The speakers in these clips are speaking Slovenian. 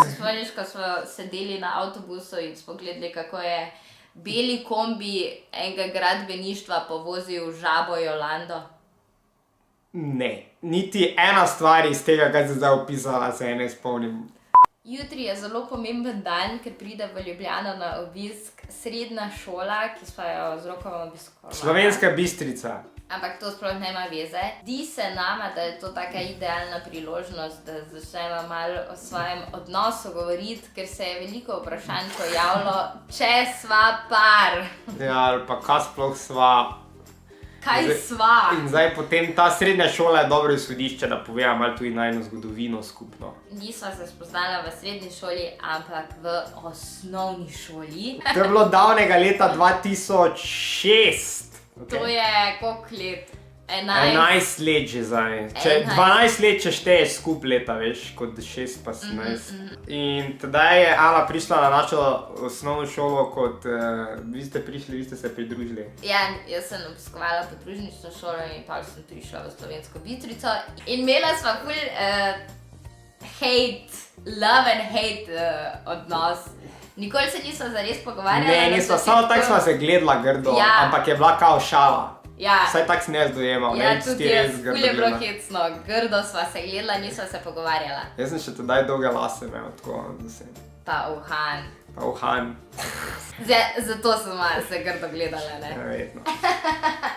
Se spomniš, ko smo sedeli na avtobusu in smo gledali, kako je beli kombi enega gradbeništva povozil žabo Jolando? Ne, niti ena stvar iz tega, kaj si zdaj opisala, se ne spomnim. Jutri je zelo pomemben dan, ker pride v Ljubljano na obisk srednja šola, ki smo jo z Rokom obiskovali. Slovenska Bistrica. Ampak to sploh nema veze. Di se nama, da je to taka idealna priložnost, da začnemo malo o svojem odnosu govoriti, ker se je veliko vprašanj pojavilo, če sva par. Ja, ali pa kaj sploh sva. Kaj sva? In zdaj potem ta srednja šola je dobro izhodišče, da poveva malo tudi najno zgodovino skupno. Nisva se spoznala v srednji šoli, ampak v osnovni šoli. To je bilo davnega leta 2006. To je koliko let? 11 let že zdaj. 12 let, če šteješ skup leta, veš, kot 6 pa 17. In tedaj je Ana prišla na našo osnovno šolo, kot vi ste prišli, vi ste se pridružili. Ja, jaz sem obiskovala podružnično šolo in pa sem prišla v Slovensko Bistrico. In imela sva ful love and hate odnos. Nikoli se nisva zares pogovarjala. Ne, nisva, samo tako sva se gledala grdo, ampak je bila kao šala. Ja. Saj tak si ne dojemal, ja, ne, ti res grdo ful je bilo gledala. hecno, grdo sva se gledala, nisva se pogovarjala. Jaz sem še tedaj dolge lase imel, tako da se... Pa uhan. Pa uhan. Zato sva se grdo gledala, ne? Verjetno.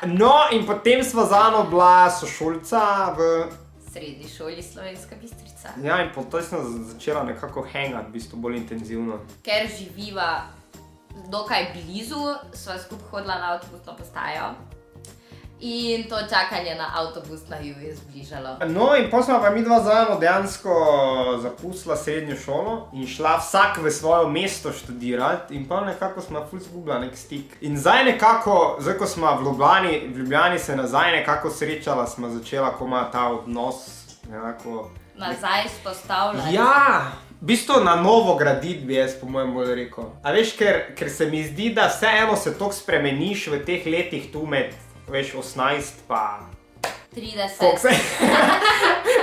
No, in potem sva z Ano bila sošolca v... Srednji šoli Slovenska Bistrica. Ja, in potem sem začela nekako hangat, v bistvu bolj intenzivno. Ker živiva dokaj blizu, sva skupaj hodila na avtobusno postajo. In to čakanje na avtobus na ju je zbližalo. No, in potem smo pa mi dva zajedno dejansko zapustila srednjo šolo in šla vsak v svojo mesto študirati in pa nekako smo ful zgubila nek stik. In zdaj nekako, zdaj ko smo v Ljubljani se nazaj nekako srečala, smo začela, ko ima ta odnos nekako... Nazaj spostavljati. Ja! V bistvu na novo graditi bi jaz po mojem bolj rekel. A veš, ker se mi zdi, da vseeno se toliko spremeniš v teh letih tu med, veš, 18 pa... 30. Koliko se...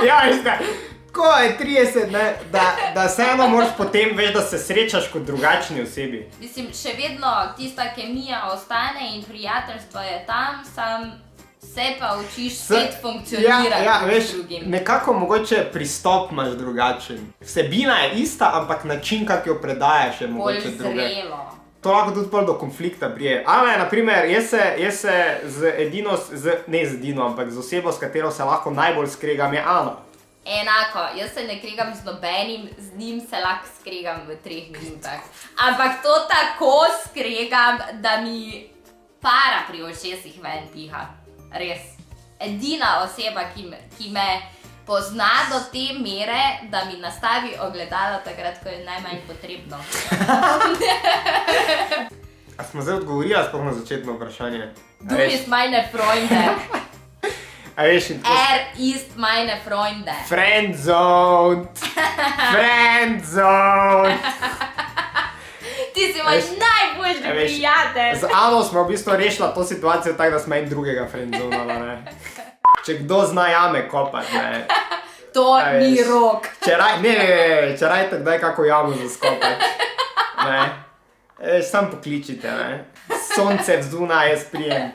Ja, veš, ko je 30, ne, da vseeno moraš potem, veš, da se srečaš kot drugačni osebi. Mislim, še vedno tista kemija ostane in prijateljstvo je tam, sam se pa učiš spet funkcionirati z drugim. Nekako mogoče pristop imaš drugačen. Vsebina je ista, ampak način, kak jo predajaš, je mogoče druge. Bolj zrelo. To lahko tudi bolj do konflikta prije. Ana je, naprimer, jaz se z edino, ne z edino, ampak z osebo, s katero se lahko najbolj skregam, je Ana. Enako, jaz se ne kregam z nobenim, z njim se lahko skregam v 3 minutah. Ampak to tako skregam, da mi para pri očesih ven piha. Res. Edina oseba, ki me pozna do te mere, da mi nastavi ogledalo takrat, ko je najmanj potrebno. A smo zdaj odgovorila sploh na začetno vprašanje? Du bist meine Freunde. Ist meine Freunde. Friendzoned. Friendzoned. Ti si moj najboljši prijatelj. Z Ano smo v bistvu rešila to situacijo tako, da smo en drugega friendzonala, ne. Če kdo zna jame kopati, ne. To ni Rok. Če rajte kdaj kako jamo zaskopati, ne. Sam pokličite, ne. Sonce vzunaj, jaz prijem.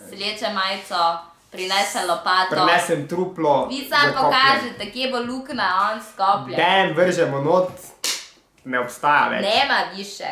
Sleče majico, prinese lopato. Prinesem truplo. Vi sam pokažete, kje bo luknja, on skoplje. Den, vržemo not. Ne obstaja več. Nema više.